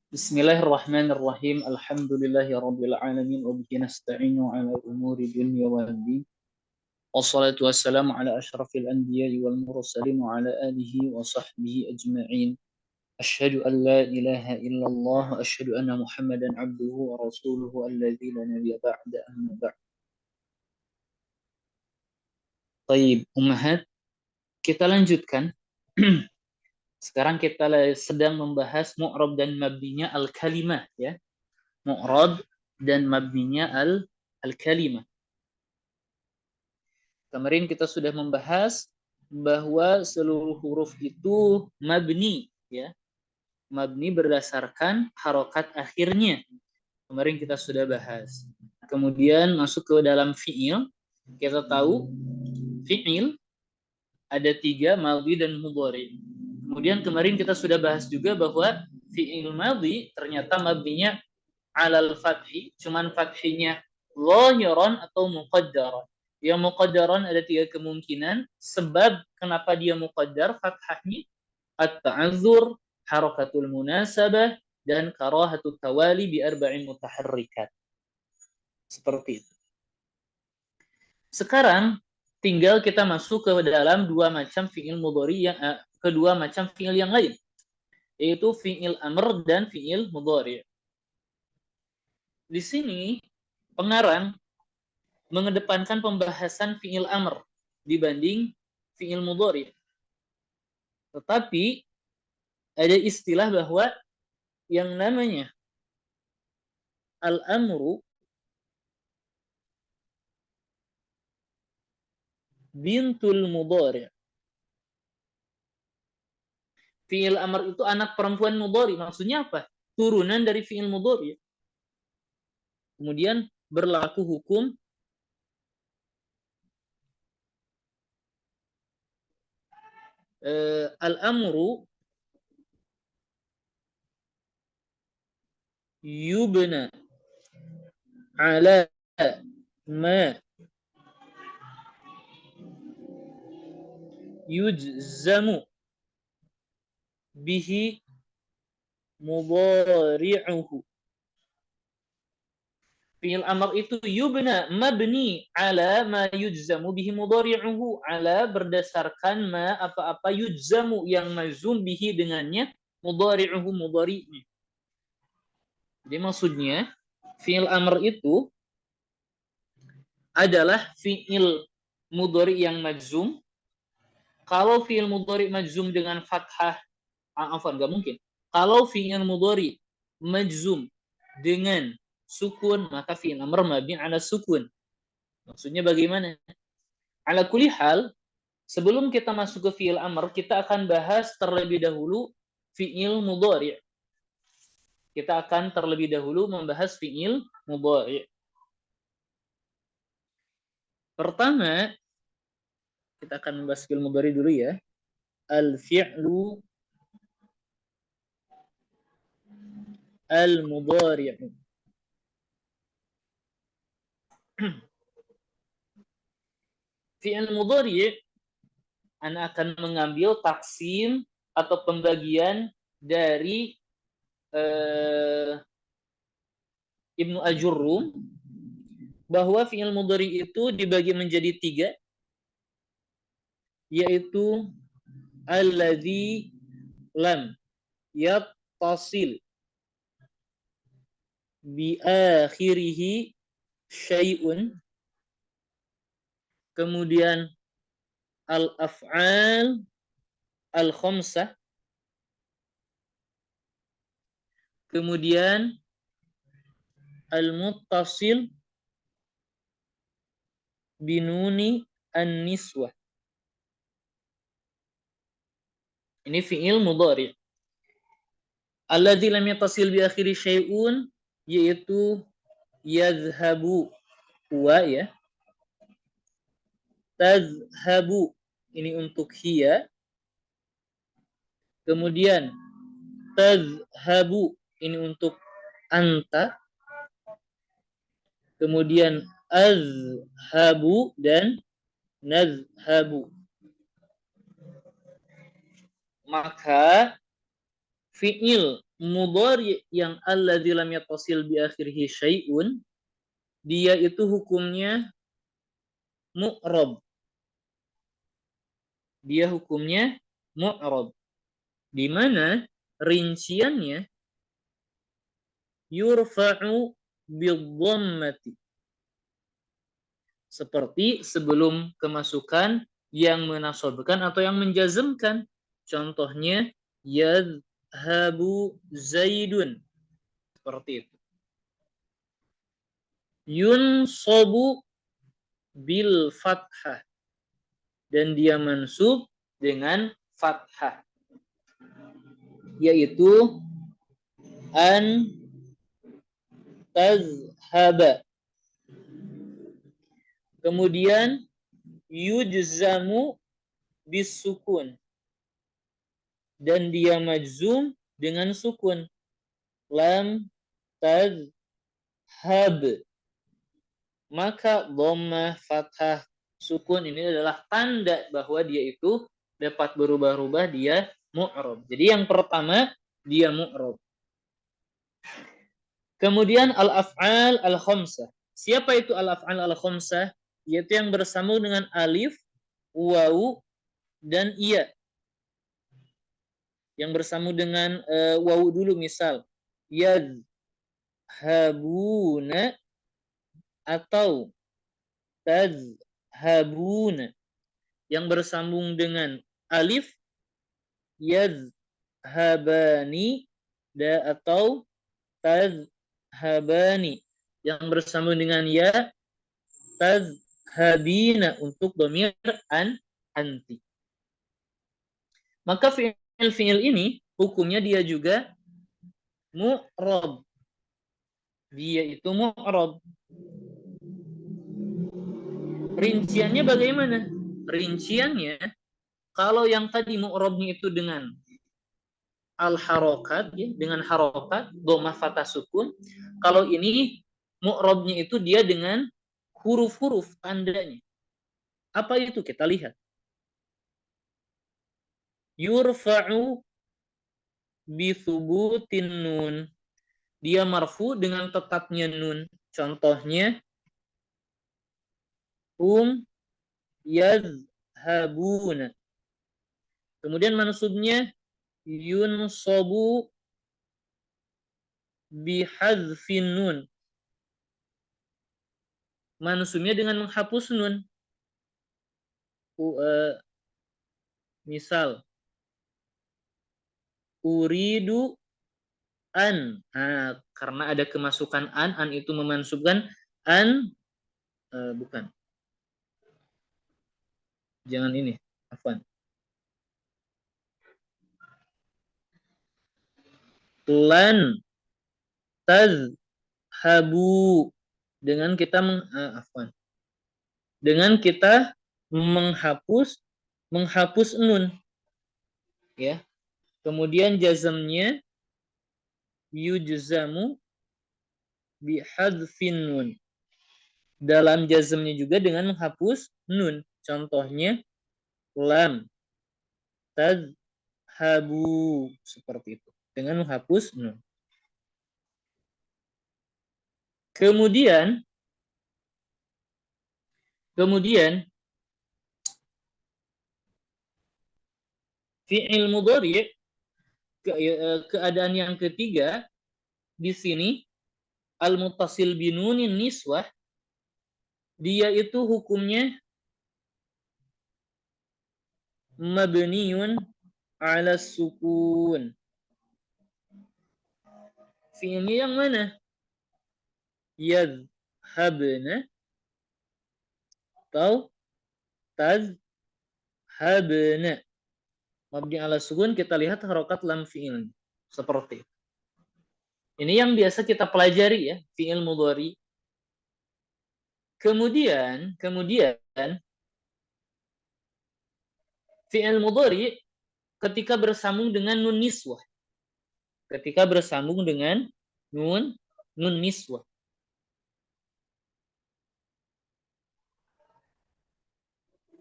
Bismillahirrahmanirrahim. Alhamdulillahirabbil alamin wa bihi nasta'inu ala umuri dunya waddin. Wassalatu wassalamu ala asyrafil anbiya'i wal mursalin wa ala alihi wa sahbihi ajma'in. Asyhadu an la ilaha illallah wa asyhadu anna Muhammadan abduhu wa rasuluhu alladzi la nabiyya ba'da amma ba'd. Baik, ummahat, kita lanjutkan. Sekarang kita sedang membahas mu'rab dan mabninya al-kalimah, ya. Mu'rab dan mabninya al-kalimah. Kemarin kita sudah membahas bahwa seluruh huruf itu mabni, ya. Mabni berdasarkan harokat akhirnya. Kemarin kita sudah bahas. Kemudian masuk ke dalam fi'il. Kita tahu fi'il ada 3, madhi dan mudhari. Kemudian kemarin kita sudah bahas juga bahwa fi'il madhi ternyata mabninya alal fathi, cuman fathinya zahiran atau muqaddaran. Yang muqaddaran ada 3 kemungkinan. Sebab kenapa dia muqaddar fathahnya: at-ta'azzur, harakatul munasabah, dan karahatut tawali bi arba'in mutaharrikat. Seperti itu. Sekarang tinggal kita masuk ke dalam dua macam fi'il mudhari yang kedua macam fi'il yang lain, yaitu fi'il amr dan fi'il mudhari. Di sini pengarang mengedepankan pembahasan fi'il amr dibanding fi'il mudhari. Tetapi ada istilah bahwa yang namanya al-amru bintul mudhari. Fi'il amr itu anak perempuan mudhari. Maksudnya apa? Turunan dari fi'il mudhari. Kemudian berlaku hukum al-amru yubna ala ma yujzamu bihi mudhari'uhu. Fi'il amr itu yubna mabni ala ma yujzamu bihi mudhari'uhu, ala berdasarkan ma apa-apa yujzamu yang mazum bihi dengannya mudhari'uhu mudhari'nya. Jadi maksudnya fi'il amr itu adalah fi'il mudhari yang majzum. Kalau fi'il mudhari majzum dengan fathah, nggak mungkin. Kalau fi'il mudhari majzum dengan sukun, maka fi'il amr mabni ala sukun. Maksudnya bagaimana? Ala kulli hal, sebelum kita masuk ke fi'il amr, kita akan bahas terlebih dahulu fi'il mudhari. Kita akan terlebih dahulu membahas fi'il mudhari. Pertama, kita akan membahas fi'il mudhari dulu, ya. Al-fi'lu al-mudhari'. Fi'il mudhari' Anda akan mengambil taksim atau pembagian dari Ibnu Ajurrum, bahwa fi'il mudhari' itu dibagi menjadi 3, yaitu alladzi lam yattasil bi akhirihi syai'un, kemudian al-af'al al-khamsah, kemudian al-muttasil binuni an-niswah. Ini fi'il mudhari'. Alladzi lam yattasil bi akhiri syai'un, yaitu yadhhabu, wa, ya. Tadhhabu, ini untuk hiya. Kemudian tadhhabu, ini untuk anta. Kemudian azhabu dan nazhabu. Maka fi'il mudhari yang alladzi lam yattasil bi akhirih syai'un, dia itu hukumnya mu'rab. Dia hukumnya mu'rab. Di mana rinciannya yurfa'u bidhammati. Seperti sebelum kemasukan yang menasabkan atau yang menjazmkan. Contohnya yadhhabu zaidun. Seperti itu. Yunsabu bil fathah. Dan dia mansub dengan fathah. Yaitu an tazhaba. Kemudian yujzamu bis sukun. Dan dia majzum dengan sukun. Lam tazhab. Maka dhammah, fathah, sukun ini adalah tanda bahwa dia itu dapat berubah-ubah, dia mu'rab. Jadi yang pertama dia mu'rab. Kemudian al-af'al al-khamsah. Siapa itu al-af'al al-khamsah? Yaitu yang bersambung dengan alif, wawu, dan iya. Yang bersambung dengan wawu dulu, misal yadhhabuna atau tadhhabuna. Yang bersambung dengan alif yadhhabani atau tadhhabani. Yang bersambung dengan ya tadhhabina untuk dhamir anti. Maka fi'il ini hukumnya dia juga mu'rab. Dia itu mu'rab. Rinciannya bagaimana? Rinciannya, kalau yang tadi mu'rabnya itu dengan al-harokat, ya, dengan harokat, dhammah, fathah, sukun. Kalau ini mu'rabnya itu dia dengan huruf-huruf tandanya. Apa itu? Kita lihat. Yurfa'u bithubutin nun. Dia marfu dengan tetapnya nun. Contohnya yadhhabuna. Kemudian mansubnya yunsabu bihadzfin nun. Mansubnya dengan menghapus nun. Misal uridu an. Karena ada kemasukan an itu memansubkan an, bukan. Jangan ini, afwan. Lan tazhabu, dengan kita afwan. Dengan kita menghapus nun, ya. Kemudian jazmnya yujzamu bihadzfin nun. Dalam jazmnya juga dengan menghapus nun. Contohnya lam tazhabu, seperti itu, dengan menghapus nun. Kemudian fi'il mudhari, keadaan yang ketiga di sini al-muttasil binunin niswah, dia itu hukumnya mabniun ala sukun. Fi'ilnya yang mana? Yadhhabna atau tazhabna. Mabni ala sukun, kita lihat harokat lam fi'il. Seperti itu. Ini yang biasa kita pelajari, ya, fi'il mudhari. Kemudian fi'il mudhari ketika bersambung dengan nun niswah. Ketika bersambung dengan nun niswah.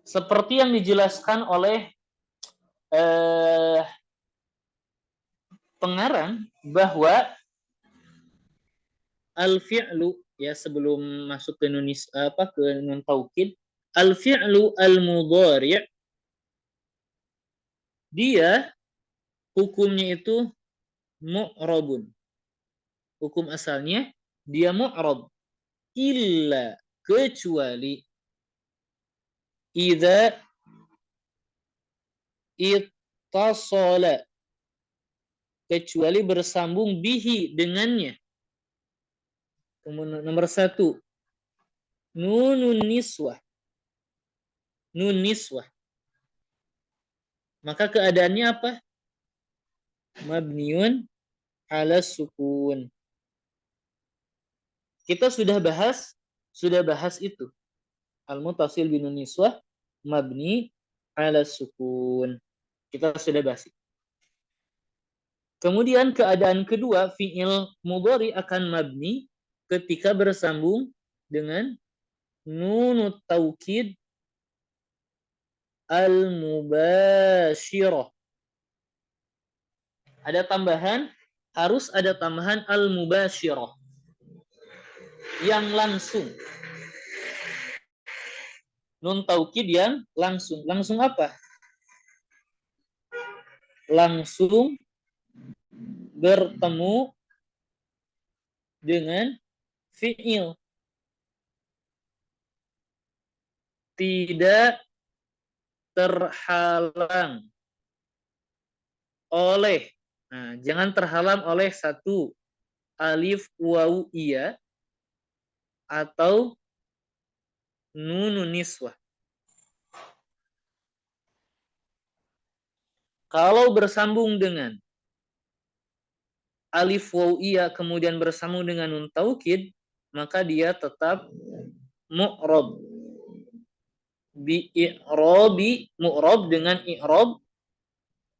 Seperti yang dijelaskan oleh pengarang bahwa al-fi'lu, ya, sebelum masuk ke ke nun taukid, al-fi'lu al-mudhari' dia hukumnya itu mu'rabun. Hukum asalnya dia mu'rab, illa, kecuali idza ittasala, kecuali bersambung bihi, dengannya. Kemudian nomor 1, nunun niswah. Nun niswah. Maka keadaannya apa? Mabniun ala sukun. Kita sudah bahas itu. Al-muttasil binun niswah mabni ala sukun. Kita sudah bahas itu. Kemudian keadaan kedua, fi'il mudhari akan mabni ketika bersambung dengan nunut taukid al-mubashirah. Ada tambahan, harus ada tambahan al-mubashirah, yang langsung. Nun taukid yang langsung. Langsung apa? Langsung bertemu dengan fi'il. Tidak terhalang oleh, nah, jangan terhalang oleh 1, alif wawu iya, atau nunun niswah. Kalau bersambung dengan alif wawu iya kemudian bersambung dengan nun taukid, maka dia tetap mu'rab. Bi i'rabi, mu'rab dengan i'rab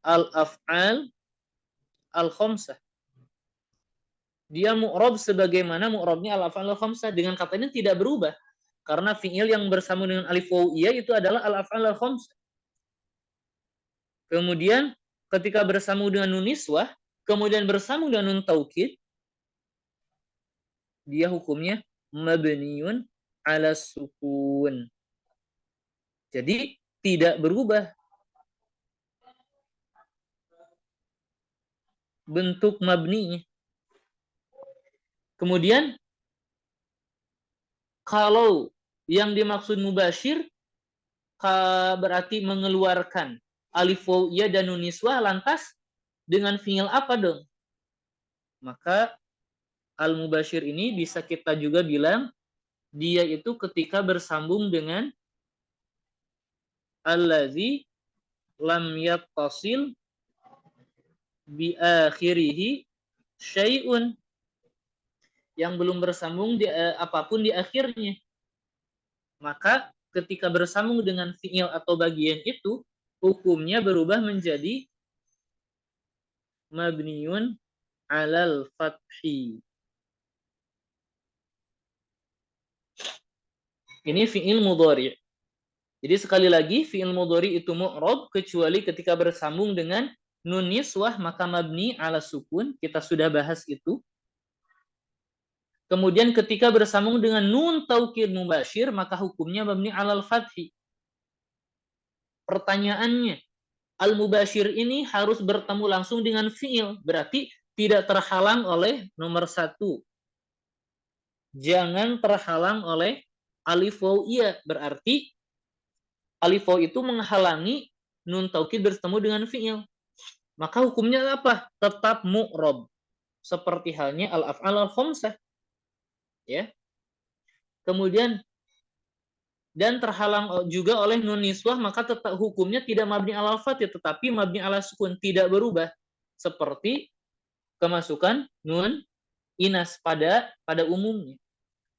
al-af'al al-khamsah. Dia mu'rab sebagaimana mu'rabnya al-af'al al-khamsah, dengan kata ini tidak berubah. Karena fi'il yang bersambung dengan alif wawu iya itu adalah al-af'al al-khamsah. Kemudian ketika bersambung dengan nun niswah, kemudian bersambung dengan nun taukid, dia hukumnya mabniun ala sukun. Jadi tidak berubah bentuk mabninya. Kemudian kalau yang dimaksud mubashir berarti mengeluarkan alif wawu iya dan nun niswah, lantas dengan fi'il apa dong? Maka al-mubashir ini bisa kita juga bilang dia itu ketika bersambung dengan allazi lam yattasil bi akhirihi syai'un, yang belum bersambung apapun di akhirnya. Maka ketika bersambung dengan fi'il atau bagian itu, hukumnya berubah menjadi mabniun alal fathi. Ini fi'il mudhari'. Jadi sekali lagi, fi'il mudhari' itu mu'rab kecuali ketika bersambung dengan nun niswah, maka mabni ala sukun. Kita sudah bahas itu. Kemudian ketika bersambung dengan nun taukid mubashir, maka hukumnya mabni alal fathi. Pertanyaannya, al-mubashir ini harus bertemu langsung dengan fi'il. Berarti tidak terhalang oleh nomor 1. Jangan terhalang oleh alif wawu iya. Berarti alif wawu itu menghalangi nun taukid bertemu dengan fi'il. Maka hukumnya apa? Tetap mu'rab. Seperti halnya al-af'al al-khamsah. Ya. Kemudian dan terhalang juga oleh nun niswah, maka tetap hukumnya tidak mabni alal fath, tetapi mabni ala sukun, tidak berubah. Seperti kemasukan nun inas pada umumnya.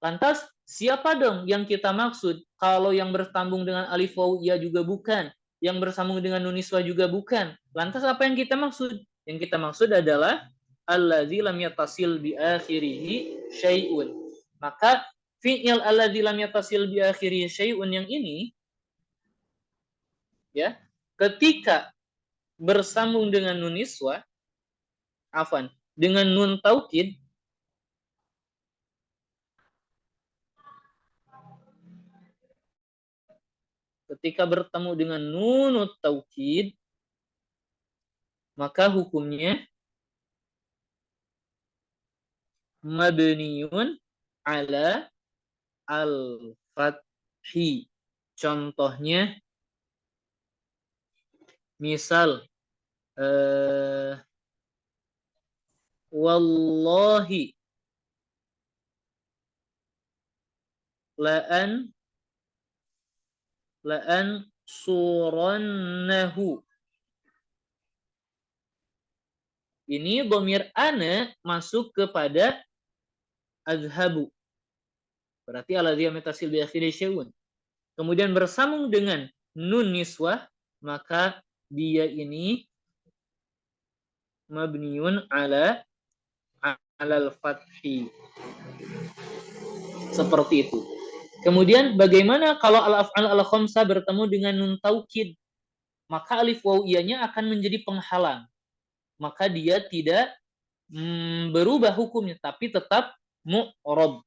Lantas siapa dong yang kita maksud? Kalau yang bersambung dengan alif wawu ya juga bukan, yang bersambung dengan nun niswah juga bukan. Lantas apa yang kita maksud? Yang kita maksud adalah allazi lam yattasil bi akhirihi syai'un. Maka fi'il alladzi lam yattasil bi akhirihi syai'un yang ini, ya, ketika bersambung dengan nun niswah, Afan. Dengan nun taukid, ketika bertemu dengan nun taukid, maka hukumnya mabniun ala al-fathi. Contohnya, misal, wallahi la'an surannahu. Ini dhamir ana masuk kepada azhabu. Berarti alladzi yamtasil bi akhiri syai'un. Kemudian bersambung dengan nun niswah, maka dia ini mabniun ala alal fathi. Seperti itu. Kemudian bagaimana kalau al-af'al al-khamsah bertemu dengan nun taukid? Maka alif waw iyanya akan menjadi penghalang. Maka dia tidak berubah hukumnya, tapi tetap mu'rab.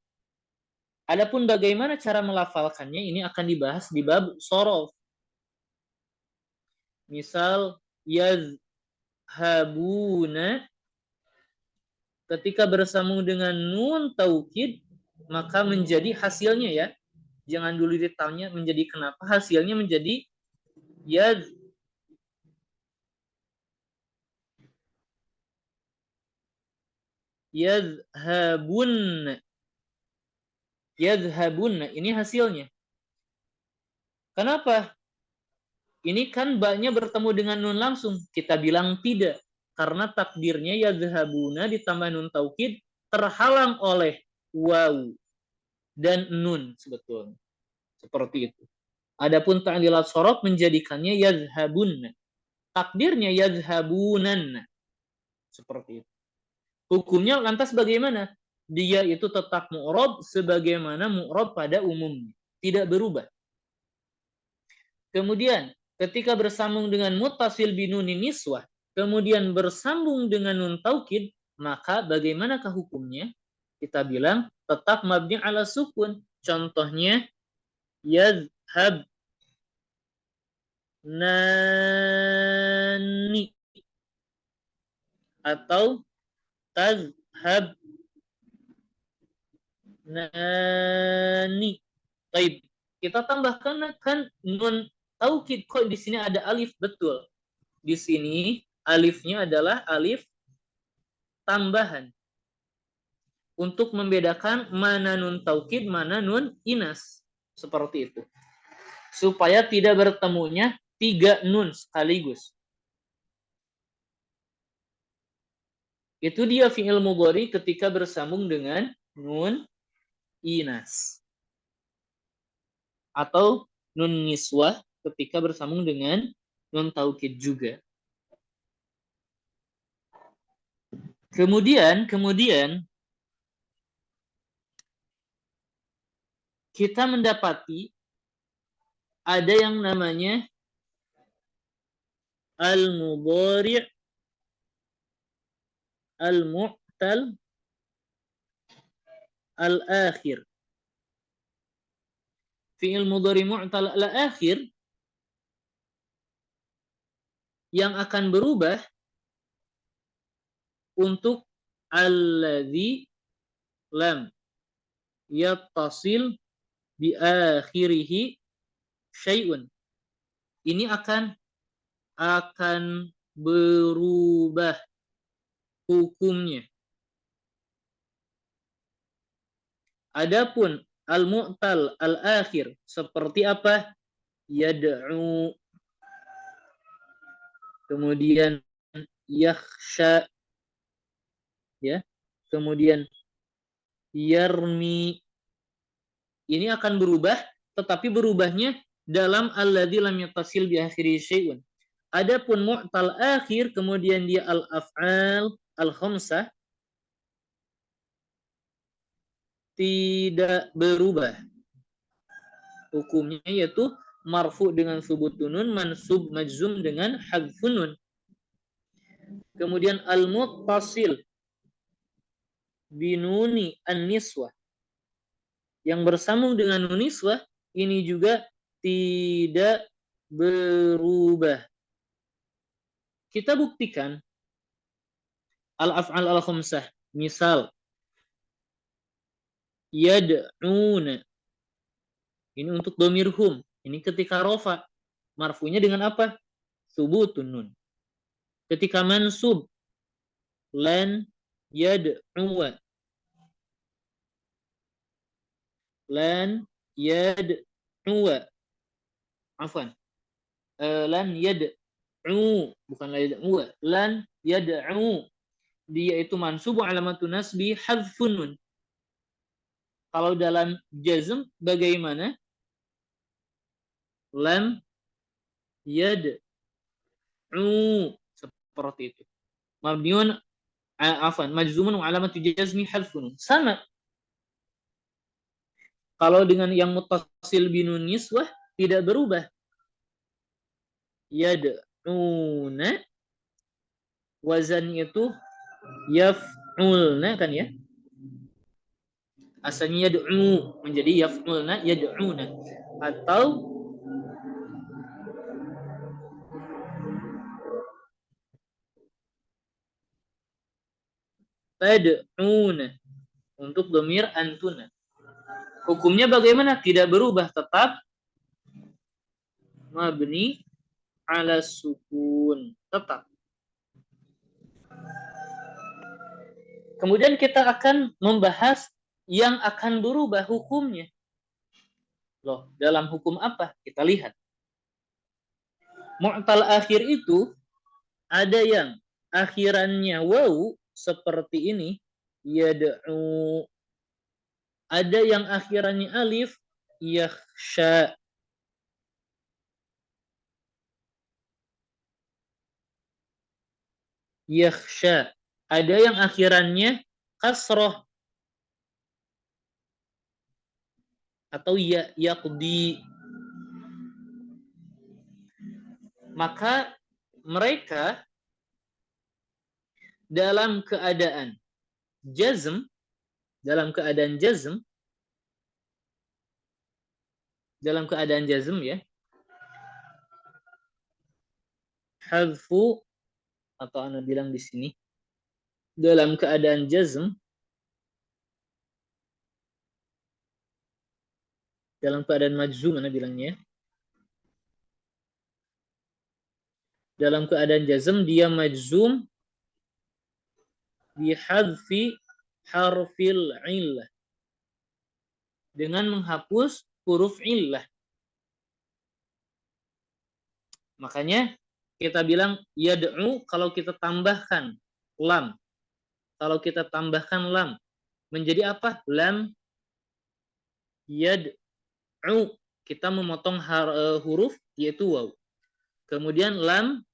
Adapun bagaimana cara melafalkannya, ini akan dibahas di bab shorof. Misal, yazhabuna, ketika bersambung dengan nun taukid, maka menjadi hasilnya ya. Jangan dulu ditanya menjadi kenapa. Hasilnya menjadi yazhabun. Yazhabun. Ini hasilnya. Kenapa? Ini kan ba-nya bertemu dengan nun langsung. Kita bilang tidak. Karena takdirnya yazhabuna ditambah nun taukid terhalang oleh waw dan nun sebetulnya. Seperti itu. Adapun ta'lilat shorof menjadikannya yazhabun. Takdirnya yazhabunan. Seperti itu. Hukumnya lantas bagaimana? Dia itu tetap mu'rab sebagaimana mu'rab pada umumnya. Tidak berubah. Kemudian ketika bersambung dengan muttasil binunin niswah, kemudian bersambung dengan nun taukid, maka bagaimanakah hukumnya? Kita bilang tetap mabni ala sukun. Contohnya, yazhab nani atau tazhab nani. Baik, kita tambahkan kan nun taukid, kok di sini ada alif, betul. Di sini alifnya adalah alif tambahan untuk membedakan mana nun taukid, mana nun inas. Seperti itu. Supaya tidak bertemunya 3 nun sekaligus. Itu dia fi'il mudhari ketika bersambung dengan nun inas. Atau nun niswah ketika bersambung dengan nun taukid juga. Kemudian kita mendapati ada yang namanya al-mudhari' al-mu'tal al-akhir. Fi'il mudhari mu'tal al-akhir yang akan berubah untuk alladzi lam yattasil bi akhirihi syai'un. Ini akan berubah hukumnya. Adapun al-mu'tal al-akhir seperti apa? Yad'u, kemudian yakhsha, ya, kemudian yarmi. Ini akan berubah, tetapi berubahnya dalam alladzi lam yattasil bi akhiri syai'un. Adapun mu'tal akhir kemudian dia al-af'al al-khamsah tidak berubah. Hukumnya yaitu marfu dengan subutun nun, mansub majzum dengan hadfun nun. Kemudian al-muttasil binuni an-niswah, yang bersambung dengan nun niswah ini juga tidak berubah. Kita buktikan al-af'al al-khamsah. Misal yad'una. Ini untuk domirhum. Ini ketika rofa. Marfunya dengan apa? Subutun nun. Ketika mansub lan yad'uwa. Lan yad'uwa. Afwan. Lan yad'u. Bukan lan yad'uwa. Lan yad'u. Dia itu mansub alamatun nasbi hadfun nun. Kalau dalam jazm bagaimana? Lam yad'u. Seperti itu. Mabniun afan majzumun wa alamatu jazmi hadfun. Sama. Kalau dengan yang muttasil binun niswah tidak berubah. Yad'una wazan itu yaf'ulna kan ya? Asalnya yad'u menjadi yaf'ulna yad'una atau tad'una untuk dhamir antuna. Hukumnya bagaimana? Tidak berubah, tetap mabni ala sukun, tetap. Kemudian kita akan membahas yang akan berubah hukumnya. Loh, dalam hukum apa? Kita lihat. Mu'tal akhir itu ada yang akhirannya waw seperti ini, yad'u. Ada yang akhirannya alif, yakhsha. Yakhsha. Ada yang akhirannya kasroh atau yaqdi. Maka mereka dalam keadaan jazm, ya, hadfu atau ana bilang di sini dalam keadaan jazm, dalam keadaan majzum ana bilangnya. Dalam keadaan jazm dia majzum bihadfi harfil illah, dengan menghapus huruf illah. Makanya kita bilang yad'u kalau kita tambahkan lam. Kalau kita tambahkan lam menjadi apa? Lam yad'u. Kita memotong huruf yaitu waw. Kemudian lam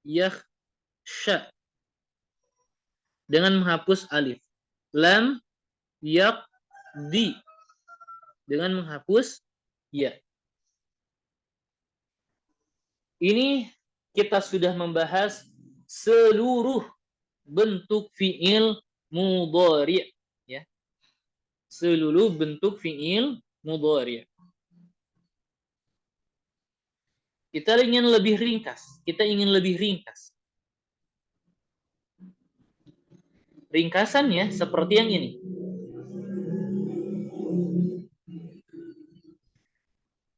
yakhsha dengan menghapus alif. Lam yaqdi dengan menghapus ya. Ini kita sudah membahas seluruh bentuk fi'il mudhari', ya. Seluruh bentuk fi'il mudhari'. Kita ingin lebih ringkas. Ringkasannya seperti yang ini.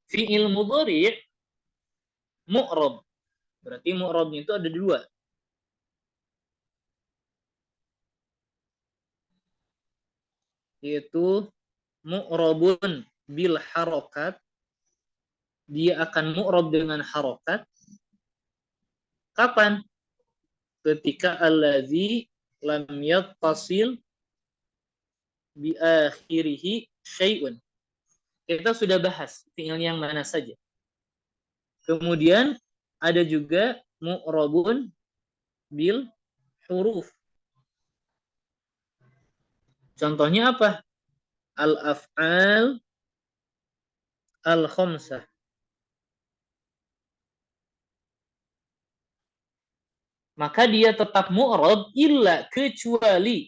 Fi'il mudhari' mu'rab. Berarti mu'rabnya itu ada dua. Yaitu mu'rabun bil harokat. Dia akan mu'rab dengan harokat. Kapan? Ketika allazi lam yattasil bi akhirihi syai'un. Kita sudah bahas fi'il yang mana saja. Kemudian ada juga mu'rabun bil huruf. Contohnya apa? Al-af'al al-khamsah. maka dia tetap mu'rab illa kecuali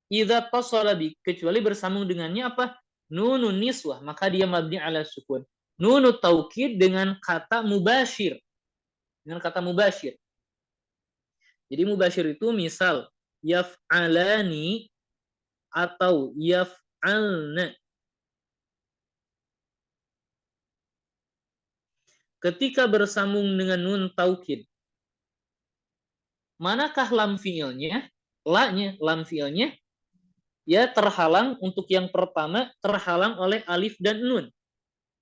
idza tasala bi, kecuali bersambung dengannya apa? Nunun niswah, maka dia mabni ala sukun. Nunut taukid dengan kata mubashir. Dengan kata mubashir. Jadi mubashir itu misal yaf'alani atau yaf'alna. Ketika bersambung dengan nun taukid, manakah lam fiilnya? La-nya, lam fiilnya ya terhalang untuk yang pertama terhalang oleh alif dan nun.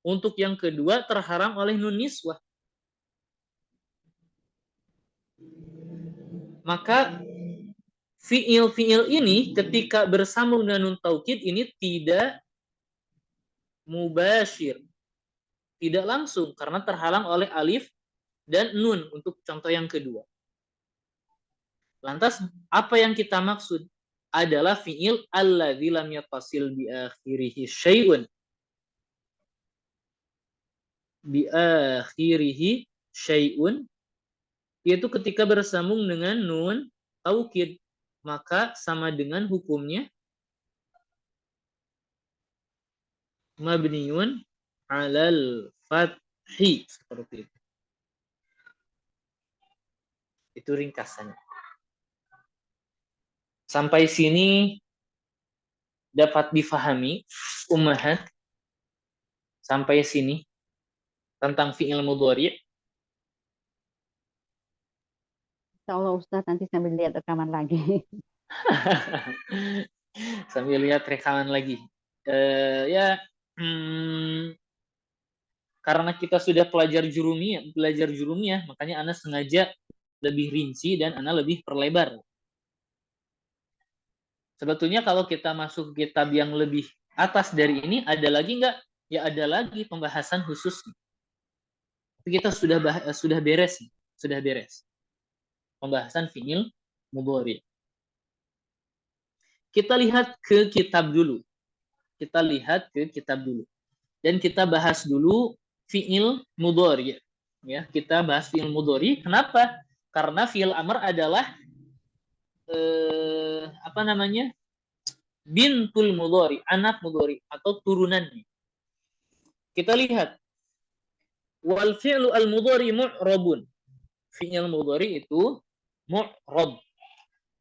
Untuk yang kedua terhalang oleh nun niswah. Maka fiil-fiil ini ketika bersambung dengan nun taukid ini tidak mubashir. Tidak langsung karena terhalang oleh alif dan nun untuk contoh yang kedua. Lantas apa yang kita maksud? Adalah fiil alladzi lam yattasil bi akhirihi syai'un. Bi akhirihi syai'un, yaitu ketika bersambung dengan nun taukid, maka sama dengan hukumnya mabniun alal fathi, seperti itu. Itu ringkasannya. Sampai sini dapat difahami ummahat? Sampai sini tentang fi'il mudhari'. Insyaallah Ustaz, nanti sambil lihat rekaman lagi. Sambil lihat rekaman lagi. Ya, karena kita sudah belajar jurumiyah, makanya Ana sengaja lebih rinci dan Ana lebih perlebar. Sebetulnya kalau kita masuk kitab yang lebih atas dari ini, ada lagi nggak? Ya ada lagi pembahasan khusus. Tapi kita sudah beres, sudah beres. Pembahasan fi'il mudhari'. Kita lihat ke kitab dulu. Dan kita bahas dulu fi'il mudhari'. Ya, kita bahas fi'il mudhari'. Kenapa? Karena fi'il amr adalah bintul mudhari', anak mudhari' atau turunannya. Kita lihat wal fi'lu al mudhari' mu'rabun. Fi'il mudhari' itu mu'rab.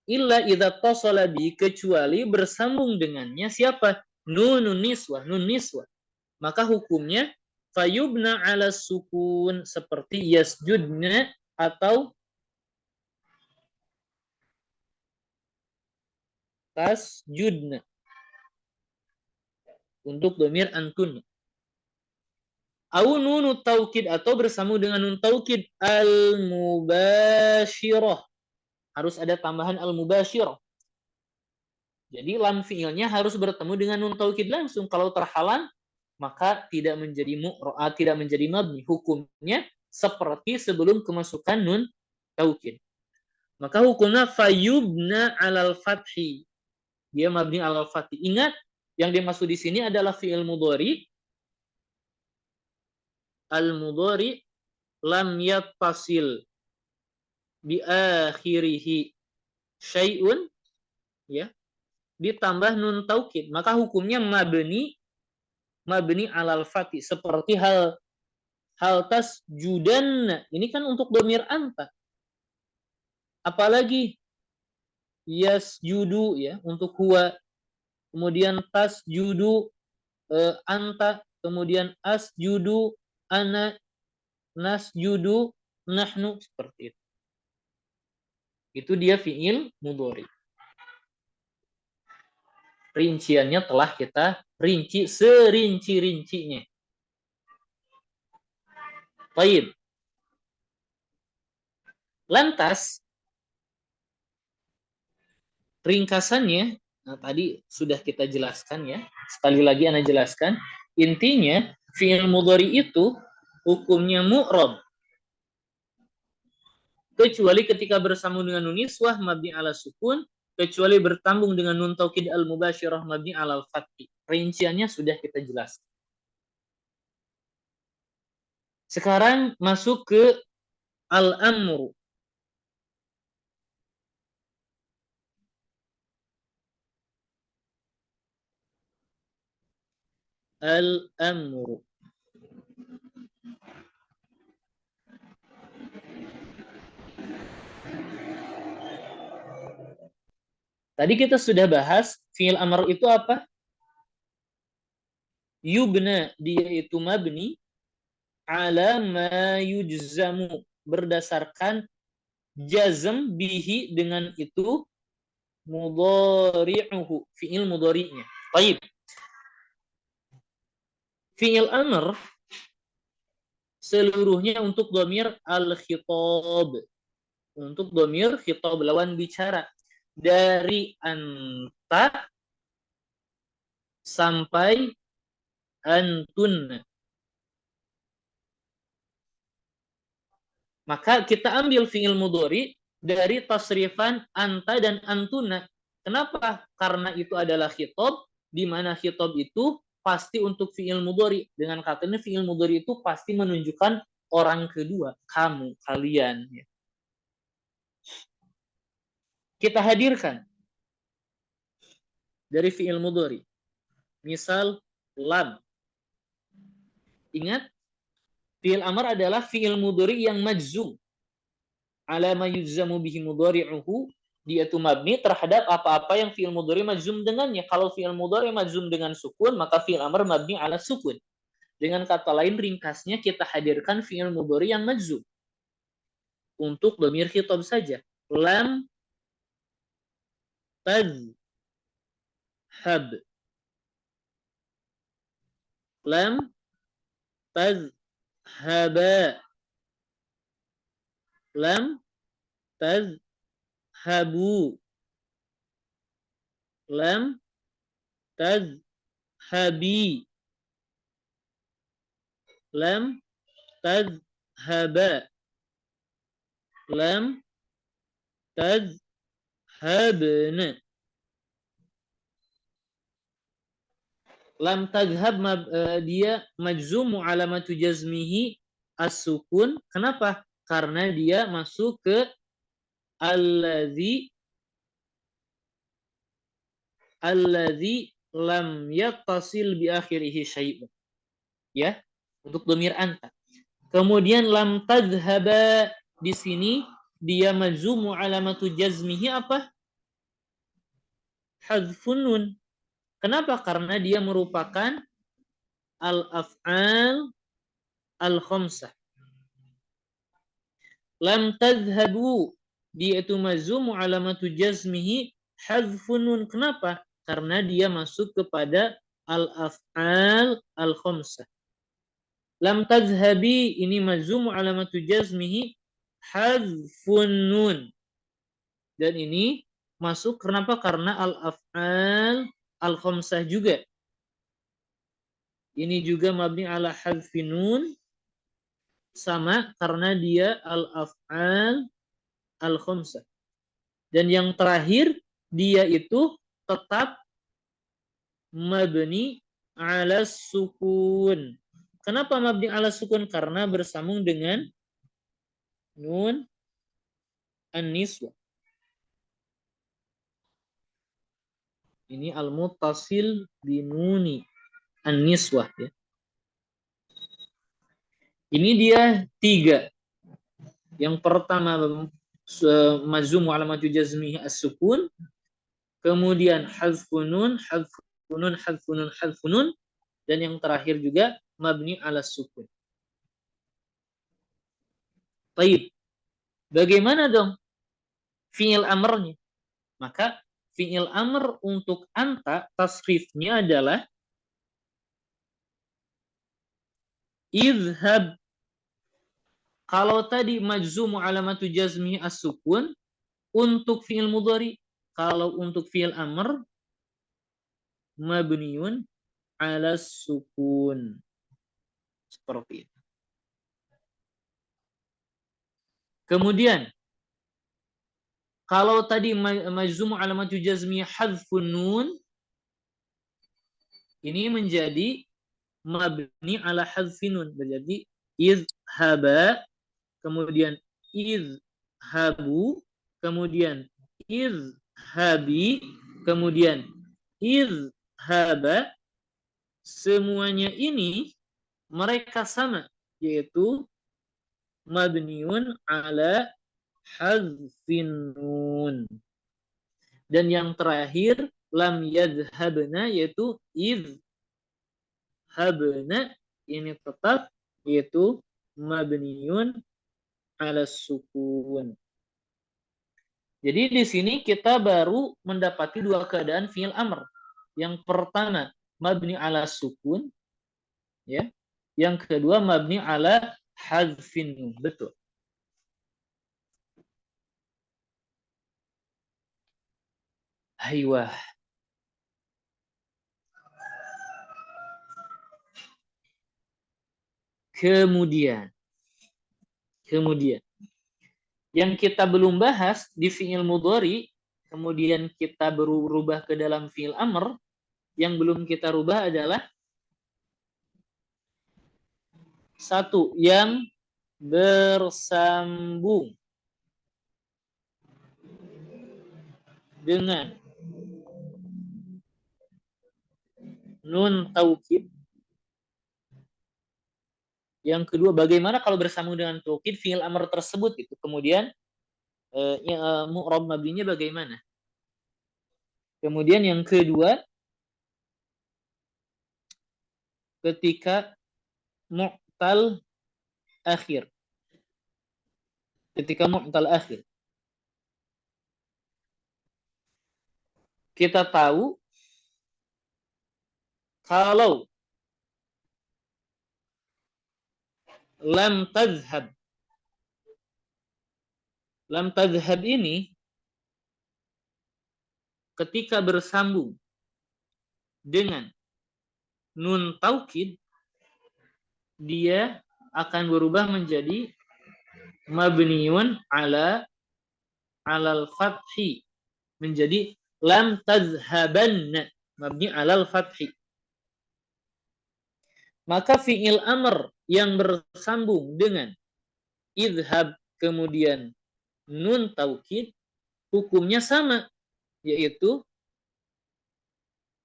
Illa idza tasala bi, kecuali bersambung dengannya siapa? Nun niswah. Maka hukumnya fayubna ala sukun, seperti yasjudna atau tasjudna untuk dhamir antun. Au nunu taukid, atau bersambung dengan nun taukid al-mubashirah. Harus ada tambahan al-mubashirah. Jadi lam fiilnya harus bertemu dengan nun taukid langsung. Kalau terhalang maka tidak menjadi mabni. Hukumnya seperti sebelum kemasukan nun taukid. Maka hukumnya fayubna alal fathi. Dia mabni alal fathi. Ingat, yang dimaksud di sini adalah fi'il mudhari. Al-mudhari lam yattasil bi akhirihi syai'un, ya, ditambah nun taukid, maka hukumnya mabni alal fathi, seperti hal tasjudan. Ini kan untuk dhamir anta. Apalagi yasjudu, ya, untuk huwa, kemudian tasjudu anta, kemudian asjudu ana, nasjudu nahnu, seperti itu. Itu dia fi'il mudhari. Rinciannya telah kita rinci serinci-rincinya. Baik. Lantas ringkasannya, nah, tadi sudah kita jelaskan, ya. Sekali lagi Ana jelaskan. Intinya fi'il mudhari itu hukumnya mu'rab. Kecuali ketika bersambung dengan nun niswah mabni ala sukun, kecuali bertambung dengan nun taukid al-mubashirah mabni ala al-fathi. Rinciannya sudah kita jelaskan. Sekarang masuk ke al-amru. al-amru. Tadi kita sudah bahas fi'il amr itu apa? Yubna, dia itu mabni ala ma yujzamu, berdasarkan jazm bihi, dengan itu mudhari'uhu, fi'il mudhari'nya. Baik. Fi'il amr seluruhnya untuk dhamir al-khitab. Untuk dhamir khitab, lawan bicara. Dari anta sampai antun. Maka kita ambil fi'il mudhari dari tasrifan anta dan antuna. Kenapa? Karena itu adalah khitab, di mana khitab itu pasti untuk fi'il mudhari. Dengan katanya fi'il mudhari itu pasti menunjukkan orang kedua, kamu, kalian. Kita hadirkan dari fi'il mudhari. Misal lam. Ingat, fi'il amr adalah fi'il mudhari yang majzum. Ala ma yujzamu bihi mudhari'uhu, dia itu mabni terhadap apa-apa yang fi'il mudhari majzum dengannya. Kalau fi'il mudhari majzum dengan sukun, maka fi'il amr mabni ala sukun. Dengan kata lain, ringkasnya kita hadirkan fi'il mudhari yang majzum. Untuk dhamir khitab saja. Lam tazhab. Lam tazhaba. Lam tazhabu. Lam tazhabi. Lam tazhaba. Lam tazhabna. Lam tazhab dia majzumu alamatu jazmihi as-sukun. Kenapa? Karena dia masuk ke alladzi lam yattasil bi akhirih syai'un. Ya, untuk dhamir anta. Kemudian lam tazhaba, di sini dia majzumu alamatu jazmihi apa? Hadzfun nun. Kenapa? Karena dia merupakan al-af'al al-khamsah. Lam tazhabu, dia itu majzumu alamatu jazmihi hadzfun nun. Kenapa? Karena dia masuk kepada al-af'al al-khamsah. Lam tazhabi, ini majzumu alamatu jazmihi hadzfun nun. Dan ini masuk kenapa? Karena al-af'al al-khamsah juga. Ini juga mabni ala hadzfin nun, sama karena dia al-af'al al-khamsah. Dan yang terakhir, dia itu tetap mabni ala sukun. Kenapa mabni ala sukun? Karena bersambung dengan nun an-niswah. Ini al-muttasil binuni an-niswah, ya. Ini dia 3. Yang pertama majzum alamatu jazmihi as-sukun, kemudian hadzfun nun, hadzfun nun, dan yang terakhir juga mabni ala sukun. Baik. Bagaimana dong fi'il amrnya? Maka fi'il amr untuk anta tasrifnya adalah izhab. Kalau tadi majzumu alamatu jazmi as-sukun untuk fi'il mudhari, kalau untuk fi'il amr mabniun ala sukun. Seperti itu. Kemudian kalau tadi majzumu alamatu jazmi hadzfun nun, ini menjadi mabni ala hadzfin nun, menjadi izhaba, kemudian izhabu, kemudian izhabi, kemudian izhaba, semuanya ini mereka sama, yaitu mabniun ala hadzfin nun. Dan yang terakhir lam yadhhabna, yaitu idhhabna, ini tetap yaitu mabniun ala sukun. Jadi di sini kita baru mendapati dua keadaan fi'il amr. Yang pertama mabni ala sukun, ya. Yang kedua mabni ala hadzfin nun. Betul. Aiyah. Kemudian yang kita belum bahas di fi'il mudhari, kemudian kita berubah ke dalam fi'il amr, yang belum kita rubah adalah satu, yang bersambung dengan nun taukid. Yang kedua, bagaimana kalau bersambung dengan taukid fi'il amr tersebut itu kemudian mu'rab mabninya bagaimana? Kemudian yang kedua, ketika mu'tal akhir. Ketika mu'tal akhir. Kita tahu kalau lam tadhhab. Lam tadhhab ini ketika bersambung dengan nun taukid, dia akan berubah menjadi mabniun ala alal fathi, menjadi lam tadhhabanna, mabni alal fathi. Maka fi'il amr yang bersambung dengan idhab kemudian nun taukid hukumnya sama, yaitu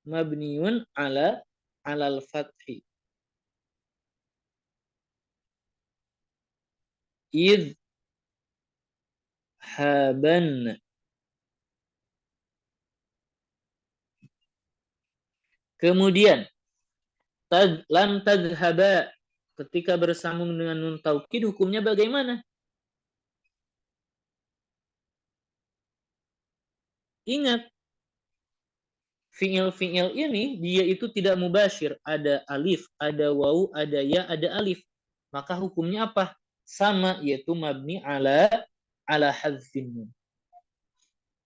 mabniun ala alal fathi. Idhaban. Kemudian lam tadhhaba ketika bersambung dengan nun taukid hukumnya bagaimana? Ingat, fi'il ini dia itu tidak mubasyir, ada alif, ada waw, ada ya, ada alif. Maka hukumnya apa? Sama, yaitu mabni ala hadzfin nun.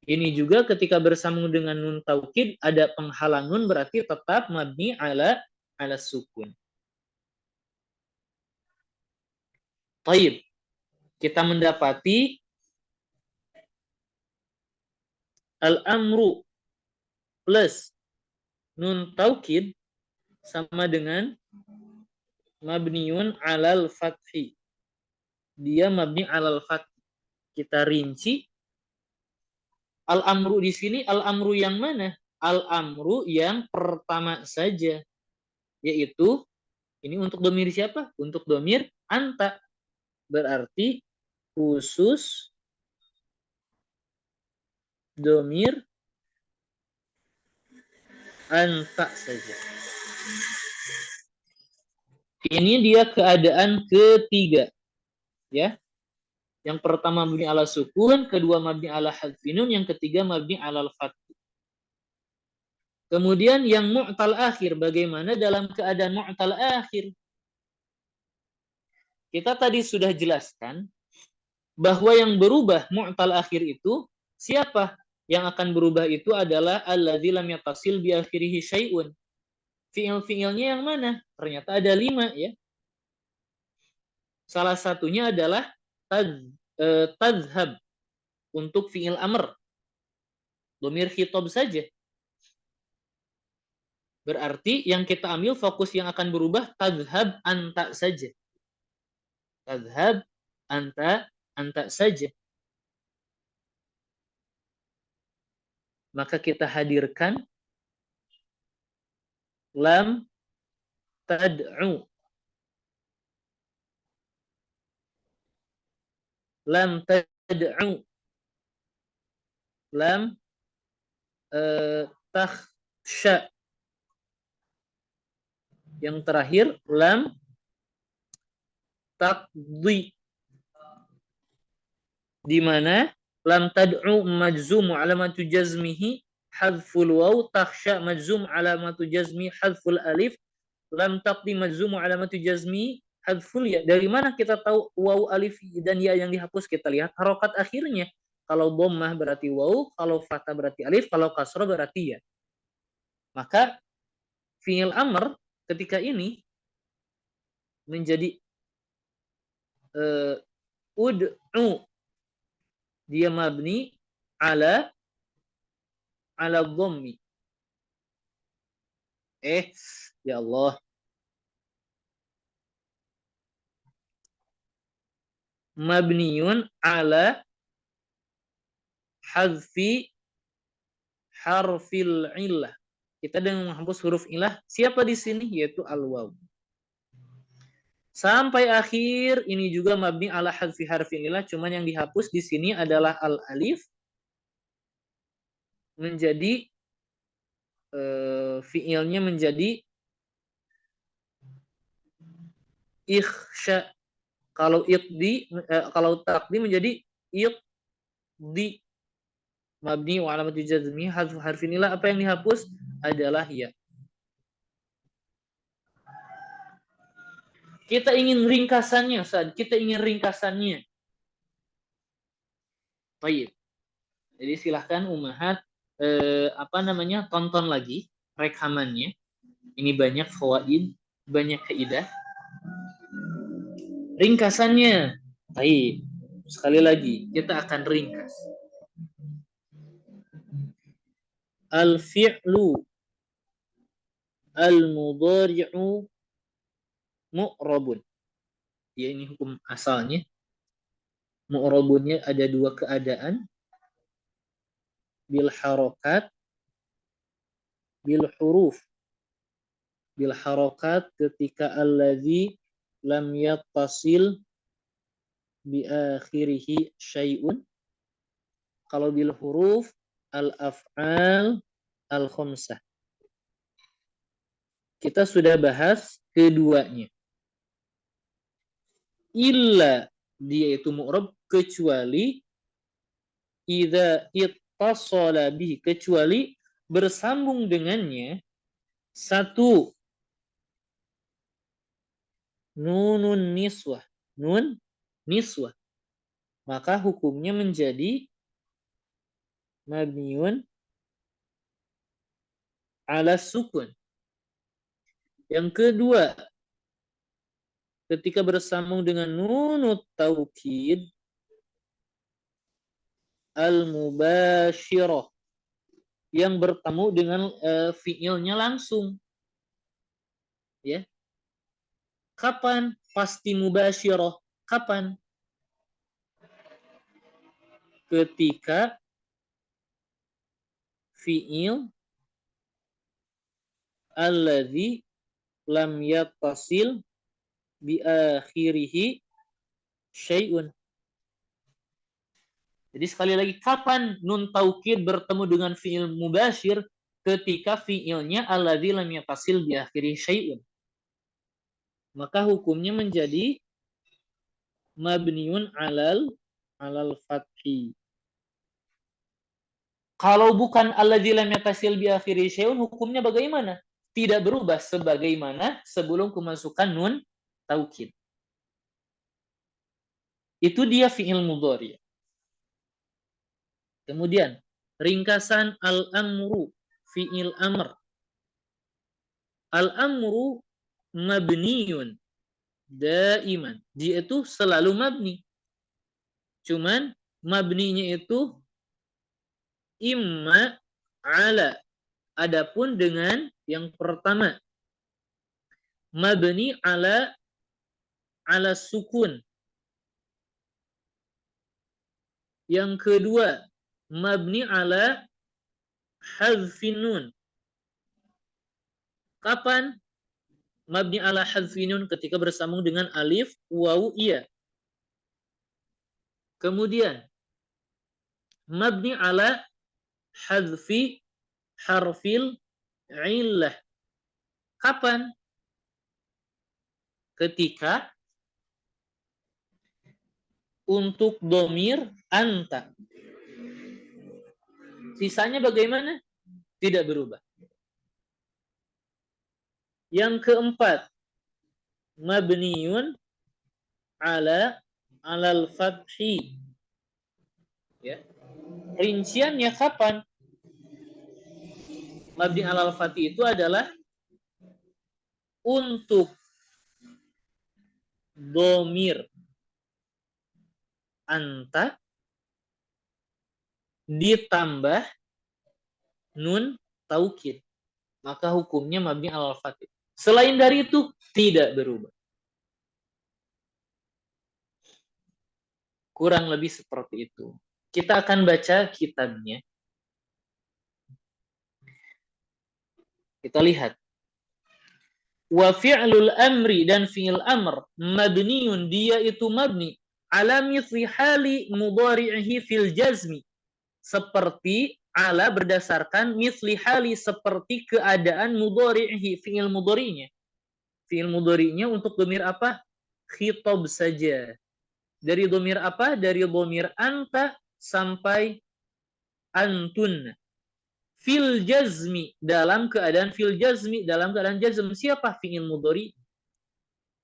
Ini juga ketika bersambung dengan nun taukid ada penghalang nun, berarti tetap mabni ala sukun. Taib. Kita mendapati al-amru plus nun taukid sama dengan mabniun alal fathi. Dia mabni alal fathi. Kita rinci. Al-amru di sini al-amru yang mana? Al-amru yang pertama saja. Yaitu ini untuk domir siapa? Untuk domir anta. Berarti khusus domir anta saja. Ini dia keadaan ketiga. Ya. Yang pertama mabni ala sukun, kedua mabni ala hadzfin nun, yang ketiga mabni alal fath. Kemudian yang mu'tal akhir, bagaimana dalam keadaan mu'tal akhir? Kita tadi sudah jelaskan bahwa yang berubah mu'tal akhir itu siapa? Yang akan berubah itu adalah alladzi lam yatasil bi akhirih syai'un. Fi'il-fi'ilnya yang mana? Ternyata ada 5 ya. Salah satunya adalah tadhhab untuk fi'il amr. Dhamir khitab saja. Berarti yang kita ambil fokus yang akan berubah tadhhab anta saja. Tadhhab anta saja. Maka kita hadirkan lam tad'u. Lam tad'u. Lam takhsha. Yang terakhir lam taqdi, di mana lam tad'u majzum alamatu jazmihi hadful waw, takhsha majzum alamatu jazmi hadful alif, lam taqdi majzum alamatu jazmi hadful ya. Dari mana kita tahu waw, alif dan ya yang dihapus? Kita lihat harokat akhirnya. Kalau dhammah berarti waw, kalau fathah berarti alif, kalau kasrah berarti ya. Maka fi'il amr ketika ini menjadi ud'u, dia mabni ala dhammi. Ya Allah. Mabniun ala hadfi harfil illah. Kita dengan menghapus huruf ilah. Siapa di sini? Yaitu al-waw. Sampai akhir ini juga mabni ala hadfi harfil illah, cuman yang dihapus di sini adalah al-alif menjadi fiilnya menjadi ikhsha. Kalau iqdi, kalau taqdi menjadi iqdi. Mabni wa alamat jazmi hadfu harfin ilah. Apa yang dihapus adalah ya. Kita ingin ringkasannya, Ustaz. Kita ingin ringkasannya. Baik. Jadi silahkan Ummahat tonton lagi rekamannya. Ini banyak fawaid, banyak kaidah. Ringkasannya. Baik. Sekali lagi kita akan ringkas. Al-fi'lu al-mudhari'u mu'rabun. Ya, ini hukum asalnya. Mu'rabunnya ada dua keadaan. Bil harokat, bil huruf. Bil harokat ketika alladzi lam yattasil bi akhirihi syai'un. Kalau bil huruf al-af'al al-khamsah. Kita sudah bahas keduanya. Illa, dia itu mu'rab kecuali idza ittasala bihi, kecuali bersambung dengannya satu nunun niswah, nun niswah, maka hukumnya menjadi mabniun ala sukun. Yang kedua, ketika bersambung dengan nunut taukid al-mubashirah, yang bertemu dengan fiilnya langsung. Ya. Kapan pasti mubashirah? Kapan? Ketika fiil alladzi lam yattasil bi akhirihi syai'un. Jadi sekali lagi, kapan nun taukid bertemu dengan fiil mubashir? Ketika fiilnya alladzi lam yattasil bi akhirihi syai'un. Maka hukumnya menjadi mabniun alal fathi. Kalau bukan alladzi lam yattasil bi akhirihi syai'un, hukumnya bagaimana? Tidak berubah sebagaimana sebelum kemasukan nun taukid. Itu dia fi'il mudhari'. Kemudian ringkasan al-amru, fi'il amr. Al-amru mabniyun daiman. Dia itu selalu mabni. Cuman mabninya itu imma ala. Adapun dengan yang pertama, mabni ala sukun. Yang kedua, mabni ala hadfin nun. Kapan? mabni ala hadfi nun ketika bersambung dengan alif, wawu, iya. Kemudian mabni ala hadfi harfil illah. Kapan? Ketika untuk domir anta. Sisanya bagaimana? Tidak berubah. Yang keempat, mabniun alal fathi. Ya. Rinciannya kapan? Mabni alal fathi itu adalah untuk domir anta ditambah nun taukid. Maka hukumnya mabni alal fathi. Selain dari itu, tidak berubah. Kurang lebih seperti itu. Kita akan baca kitabnya. Kita lihat. Wa fi'lul amri, dan fi'il amr mabniun, dia itu mabni ala mithli hali mudhari'ihi fil jazmi, seperti ala berdasarkan mithli hali, seperti keadaan mudhari'ihi, fi'il mudhari'nya. Fi'il mudhari'nya untuk dhamir apa? Khitab saja. Dari dhamir apa? Dari dhamir anta sampai antun. Fil jazmi, dalam keadaan fil jazmi, dalam keadaan jazm. Siapa? Fi'il mudhari.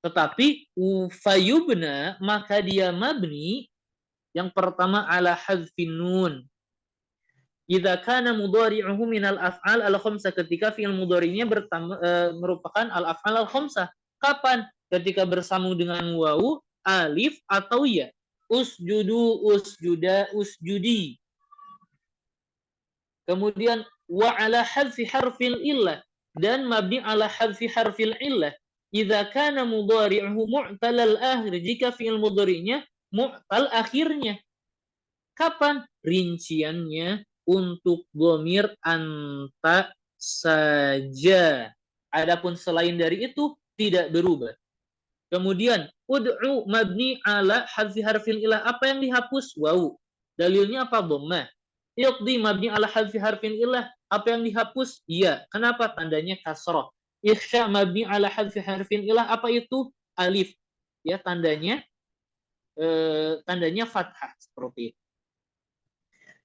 Tetapi fayubna, maka dia mabni yang pertama ala hadfin nun. Idza kana mudhari'uhu minal af'al al-khamsah, ketika fi'il mudhari'nya merupakan al-af'al al-khamsah. Kapan? Ketika bersambung dengan wawu, alif, atau ya. Usjudu, usjuda, usjudi. Kemudian wa ala hadfi harfil illah, dan mabni ala hadfi harfil illah idza kana mudhari'uhu mu'tal al-akhir, jika fi'il mudhari'nya mu'tal akhirnya. Kapan? Rinciannya untuk dhamir anta saja. Adapun selain dari itu tidak berubah. Kemudian ud'u mabni ala hadfi harfil illah, apa yang dihapus? Wawu. Dalilnya apa? Dhammah. Iqdi mabni ala hadfi harfin illah, apa yang dihapus? Iya. Kenapa? Tandanya kasrah. Ikhsya mabni ala hadfi harfin illah, apa itu? Alif. Ya, tandanya fathah, seperti itu.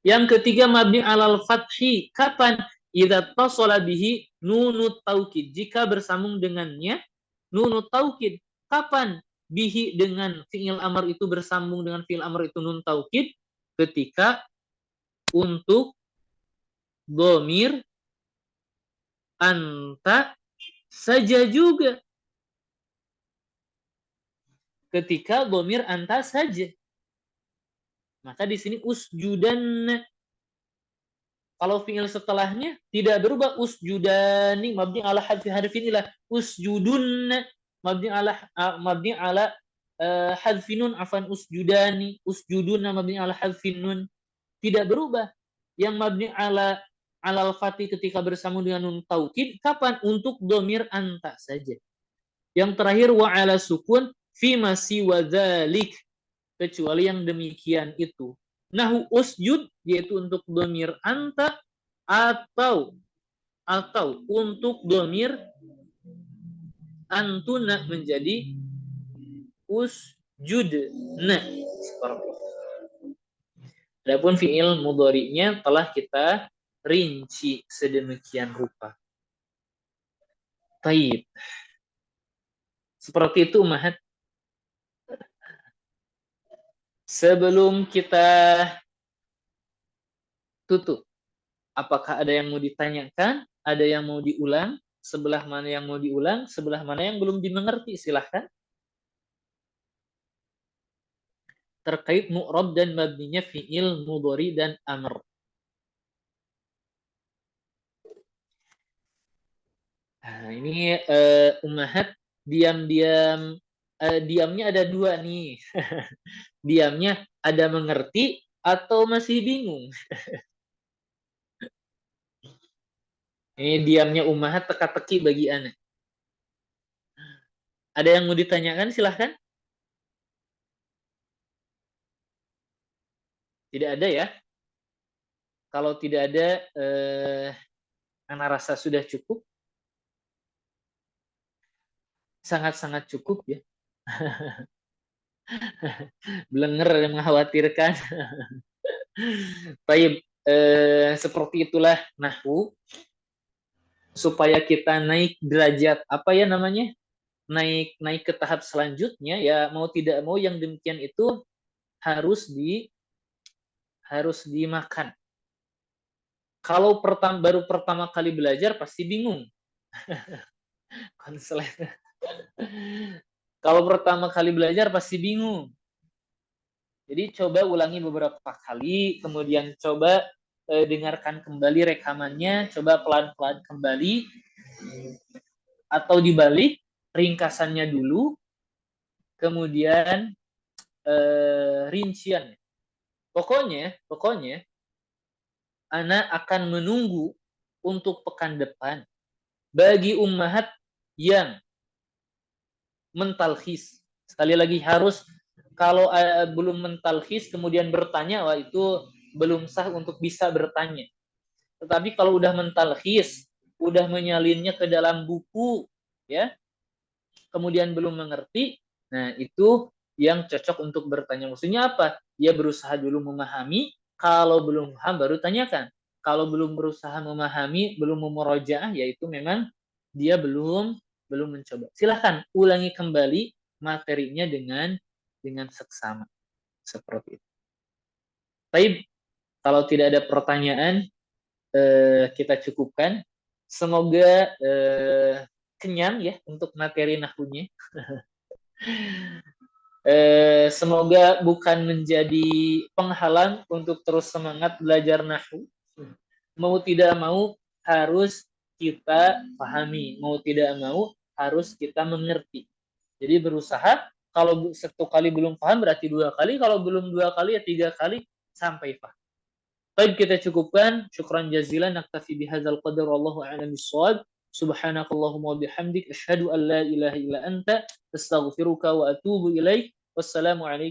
Yang ketiga, mabni alal fathi. Kapan? Idza tasala bihi nunut taukid, jika bersambung dengannya nunut taukid. Kapan? Bihi, dengan fi'il amr itu bersambung dengan fi'il amr itu nun taukid, ketika untuk dhamir anta saja juga. Ketika dhamir anta saja. Maka di sini usjudan. Kalau fi'il setelahnya tidak berubah. Usjudani mabni ala hadfi harfin ilah. Usjudun mabni ala hadfinun afan usjudani. Usjudun mabni ala hadfinun. Tidak berubah. Yang mabni ala al-fathi ketika bersambung dengan nun taukid, kapan? Untuk dhamir anta saja. Yang terakhir wa ala sukun fi ma siwa dzalik, kecuali yang demikian itu. Nahu usjud, yaitu untuk dhamir anta, atau untuk dhamir antuna menjadi usjudna. Seperti itu. Adapun fi'il mudhari'nya telah kita rinci sedemikian rupa. Taib. Seperti itu, Ummahat. Sebelum kita tutup, apakah ada yang mau ditanyakan? Ada yang mau diulang? Sebelah mana yang mau diulang? Sebelah mana yang belum dimengerti? Silahkan. Terkait mu'rab dan mabninya fi'il mudhari dan amr. Nah, ini Ummahat, diamnya ada dua nih. Diamnya ada mengerti atau masih bingung. Ini diamnya Ummahat teka-teki bagi anak. Ada yang mau ditanyakan? Silahkan. Tidak ada ya? Kalau tidak ada, Ana rasa sudah cukup. Sangat-sangat cukup ya. Blenger yang mengkhawatirkan. Baik, seperti itulah nahwu. Supaya kita naik derajat, apa ya namanya? Naik ke tahap selanjutnya, ya mau tidak mau yang demikian itu harus dimakan. Kalau baru pertama kali belajar pasti bingung. Konslet. Kalau pertama kali belajar pasti bingung. Jadi coba ulangi beberapa kali, kemudian coba dengarkan kembali rekamannya, coba pelan-pelan kembali, atau dibalik, ringkasannya dulu, kemudian rincian. Pokoknya, Ana akan menunggu untuk pekan depan bagi ummahat yang mentalkhis. Sekali lagi harus, kalau belum mentalkhis kemudian bertanya, wah itu belum sah untuk bisa bertanya. Tetapi kalau udah mentalkhis, udah menyalinnya ke dalam buku, ya, kemudian belum mengerti, nah itu yang cocok untuk bertanya. Maksudnya apa? Dia berusaha dulu memahami, kalau belum paham baru tanyakan. Kalau belum berusaha memahami, belum memurojaah, yaitu memang dia belum mencoba. Silahkan ulangi kembali materinya dengan seksama. Seperti itu. Baik, kalau tidak ada pertanyaan, kita cukupkan. Semoga kenyang ya untuk materi nahwunya. Semoga bukan menjadi penghalang untuk terus semangat belajar nahwu. Mau tidak mau harus kita pahami, mau tidak mau harus kita mengerti. Jadi berusaha, kalau satu kali belum paham berarti dua kali, kalau belum dua kali ya tiga kali sampai paham. Baik, kita cukupkan. Syukran jazilan. Naktafi bihadzal qadar. Wallahu a'lam bishawab. Subhanakallahumma bihamdik. Asyhadu an la ilaha illa anta. Astaghfiruka wa atubu ilaik. Wassalamualaikum.